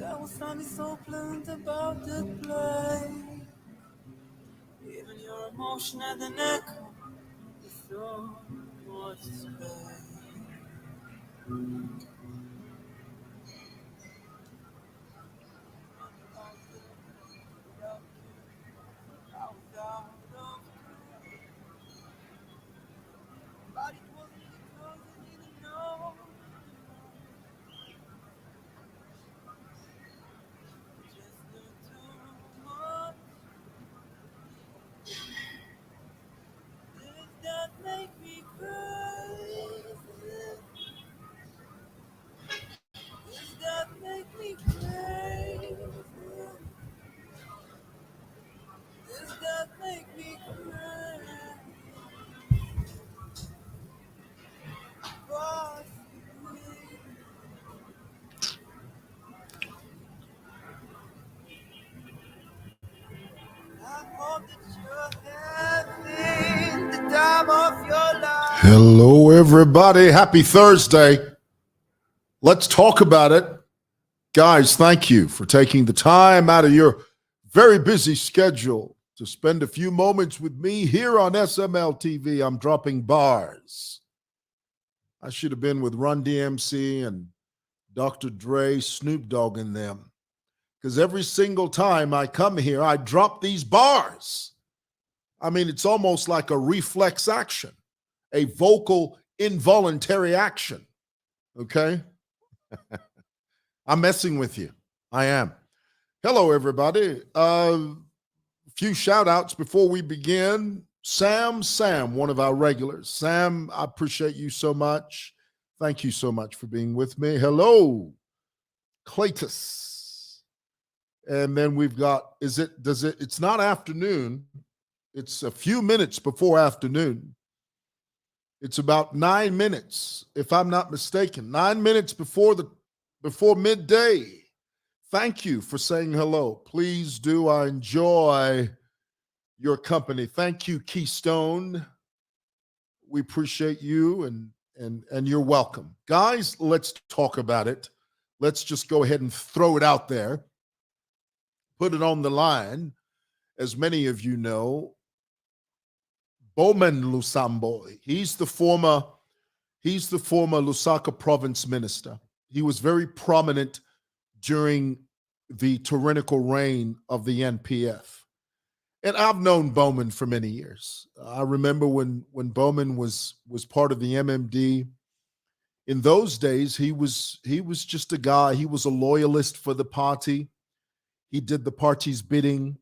There was something so pleasant about the play. Even your emotion had an echo with so much space. But it wasn't because I didn't know. Just knew too much. Does that make me crazy? Does that make me crazy? Does that make me crazy? Hello, everybody. Happy Thursday. Let's talk about it. Guys, thank you for taking the time out of your very busy schedule to spend a few moments with me here on SML TV. I'm dropping bars. I should have been with Run DMC and Dr. Dre, Snoop Dogg and them. Because every single time I come here, I drop these bars. I mean, it's almost like a reflex action, a vocal involuntary action. Okay? I'm messing with you. I am. Hello, everybody. A few shout outs before we begin. Sam, one of our regulars. Sam, I appreciate you so much. Thank you so much for being with me. Hello, Cletus. And then we've got, it's not afternoon. It's a few minutes before afternoon. It's about 9 minutes, if I'm not mistaken. 9 minutes before midday. Thank you for saying hello. Please do. I enjoy your company. Thank you, Keystone. We appreciate you and you're welcome. Guys, let's talk about it. Let's just go ahead and throw it out there. Put it on the line. As many of you know, Bowman Lusambo, he's the former Lusaka province minister. He was very prominent during the tyrannical reign of the NPF. And I've known Bowman for many years. I remember when Bowman was part of the MMD. In those days, he was just a guy. He was a loyalist for the party. He did the party's bidding.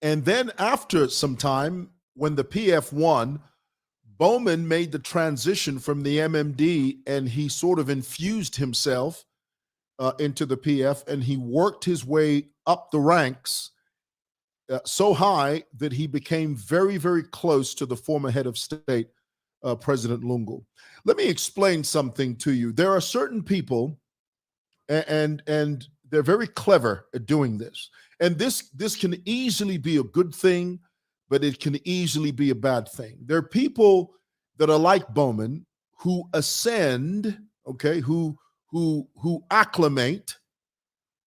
And then after some time, when the PF won, Bowman made the transition from the MMD and he sort of infused himself into the PF, and he worked his way up the ranks so high that he became very, very close to the former head of state, President Lungu. Let me explain something to you. There are certain people, and they're very clever at doing this. And this can easily be a good thing, but it can easily be a bad thing. There are people that are like Bowman who ascend, okay, who acclimate,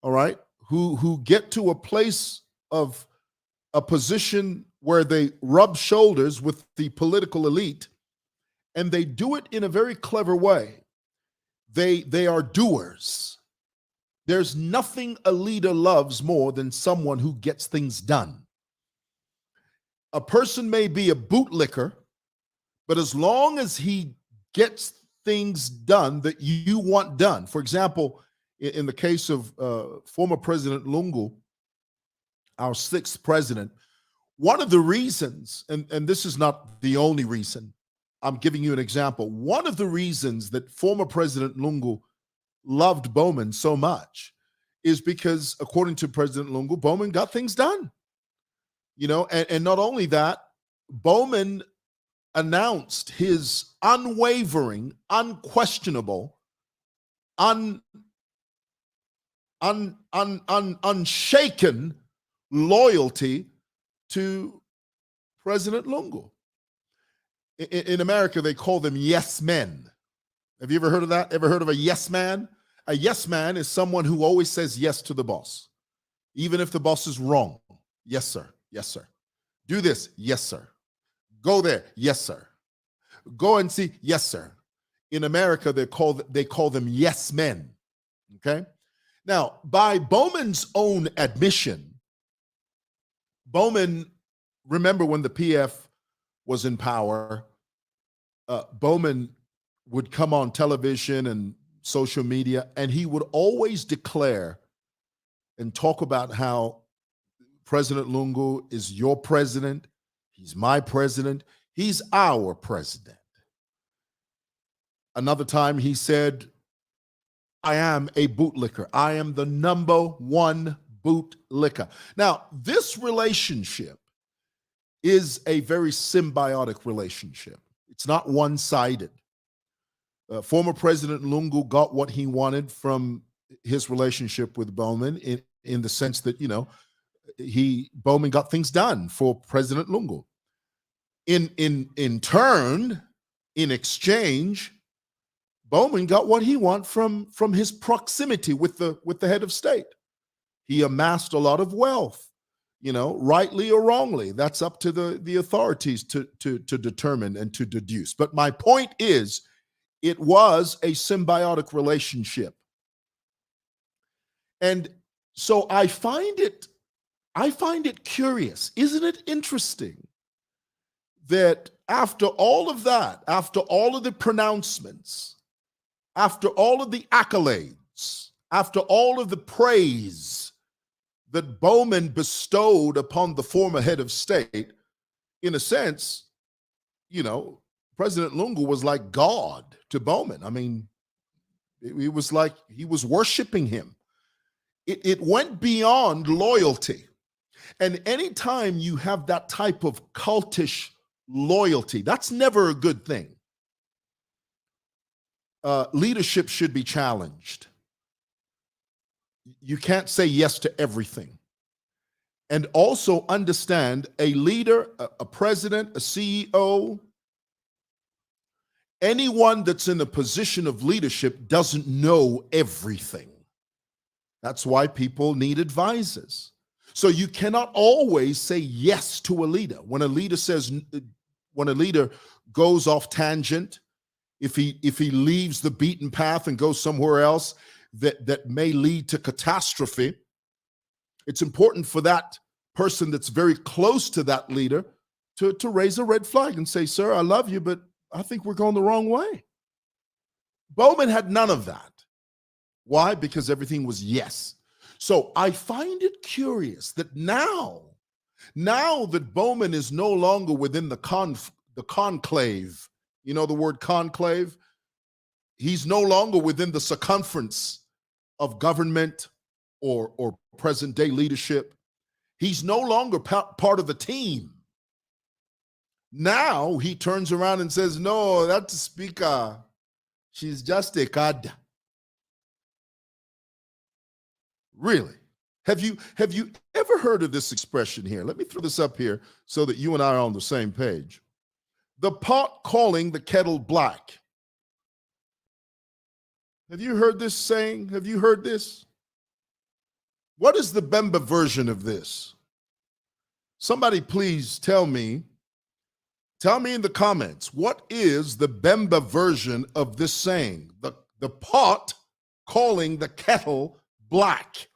all right, who get to a place of a position where they rub shoulders with the political elite, and they do it in a very clever way. They are doers. There's nothing a leader loves more than someone who gets things done. A person may be a bootlicker, but as long as he gets things done that you want done. For example, in the case of former President Lungu, our sixth president, one of the reasons, and this is not the only reason, I'm giving you an example. One of the reasons that former President Lungu loved Bowman so much is because, according to President Lungu, Bowman got things done. You know, and not only that, Bowman announced his unwavering, unquestionable, unshaken loyalty to President Lungu. In America, they call them yes men. Have you ever heard of that? Ever heard of a yes man? A yes man is someone who always says yes to the boss, even if the boss is wrong. Yes, sir. Yes, sir. Do this. Yes, sir. Go there. Yes, sir. Go and see. Yes, sir. In America, they call them yes men. Okay. Now, by Bowman's own admission, Bowman, remember when the PF was in power, Bowman would come on television and social media, and he would always declare and talk about how President Lungu is your president, he's my president, he's our president. Another time he said, I am a bootlicker. I am the #1 bootlicker. Now, this relationship is a very symbiotic relationship. It's not one-sided. Former President Lungu got what he wanted from his relationship with Bowman in the sense that, Bowman got things done for President Lungu. In turn, in exchange, Bowman got what he wanted from his proximity with the head of state. He amassed a lot of wealth, rightly or wrongly. That's up to the authorities to determine and to deduce. But my point is, it was a symbiotic relationship. And so I find it curious. Isn't it interesting that after all of that, after all of the pronouncements, after all of the accolades, after all of the praise that Bowman bestowed upon the former head of state, in a sense, President Lungu was like God to Bowman. I mean, it was like he was worshiping him. It went beyond loyalty. And anytime you have that type of cultish loyalty, that's never a good thing. Leadership should be challenged. You can't say yes to everything. And also understand, a leader, a president, a CEO, anyone that's in a position of leadership doesn't know everything. That's why people need advisors. So you cannot always say yes to a leader. When a leader goes off tangent, if he leaves the beaten path and goes somewhere else that may lead to catastrophe, it's important for that person that's very close to that leader to raise a red flag and say, sir, I love you, but I think we're going the wrong way. Bowman had none of that. Why? Because everything was yes. So I find it curious that now that Bowman is no longer within the conclave, you know the word conclave? He's no longer within the circumference of government or present day leadership. He's no longer part of the team. Now he turns around and says, no, that's the speaker. She's just a cadre. Really? Have you ever heard of this expression here? Let me throw this up here so that you and I are on the same page. The pot calling the kettle black. Have you heard this saying? Have you heard this? What is the Bemba version of this? Somebody please tell me in the comments, what is the Bemba version of this saying? The pot calling the kettle black.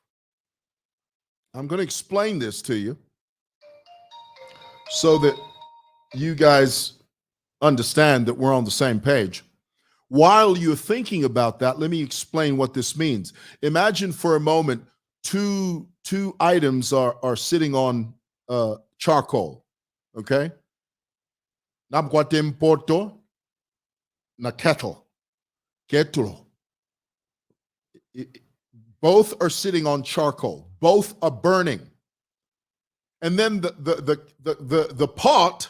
I'm going to explain this to you so that you guys understand that we're on the same page. While you're thinking about that, let me explain what this means. Imagine for a moment two items are sitting on charcoal, okay? Namkwate mpoto na kettle. Both are sitting on charcoal. Both are burning. And then the pot,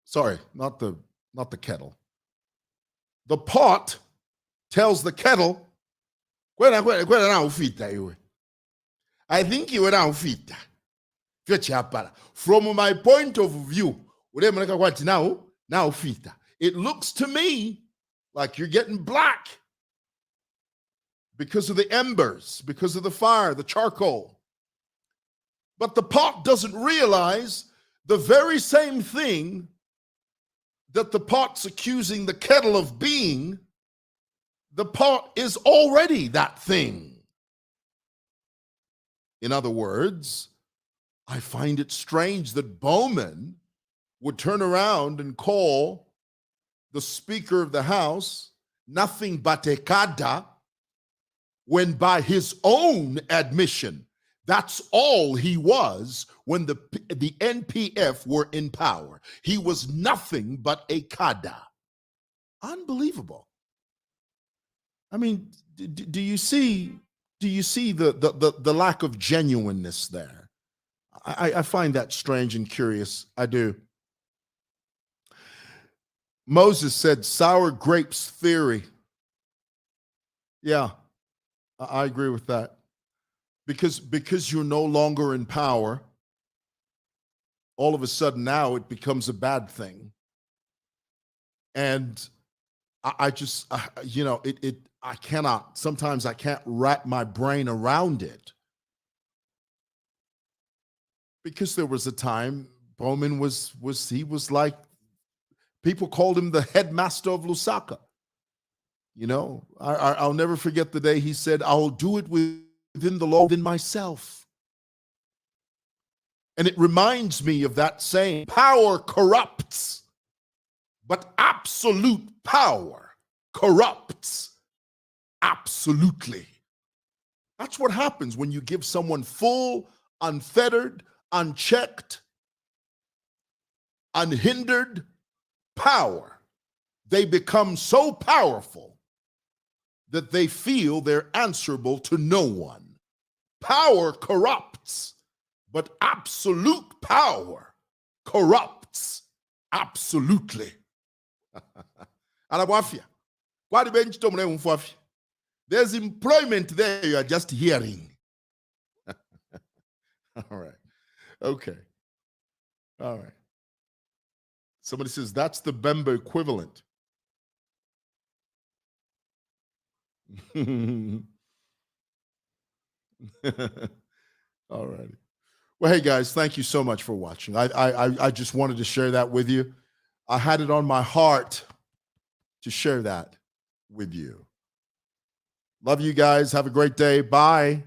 sorry, not the kettle. The pot tells the kettle, I think you were now fit. From my point of view, now fit. It looks to me like you're getting black. because of the embers, because of the fire, the charcoal. But the pot doesn't realize the very same thing that the pot's accusing the kettle of being, the pot is already that thing. In other words, I find it strange that Bowman would turn around and call the Speaker of the House nothing but a cadre, when by his own admission, that's all he was when the NPF were in power. He was nothing but a cadre. Unbelievable. I mean, do you see the lack of genuineness there? I find that strange and curious. I do. Moses said sour grapes theory. Yeah, I agree with that. Because you're no longer in power, all of a sudden now it becomes a bad thing. And I just, I cannot, sometimes I can't wrap my brain around it. Because there was a time Bowman was like, people called him the headmaster of Lusaka. You know, I'll never forget the day he said, I'll do it within the law within myself. And it reminds me of that saying, power corrupts, but absolute power corrupts absolutely. That's what happens when you give someone full, unfettered, unchecked, unhindered power. They become so powerful that they feel they're answerable to no one. Power corrupts, but absolute power corrupts absolutely. There's employment there, you are just hearing. All right. Okay. All right. Somebody says that's the Bemba equivalent. All righty. Well, hey guys, thank you so much for watching. I just wanted to share that with you. I had it on my heart to share that with you. Love you guys. Have a great day. Bye.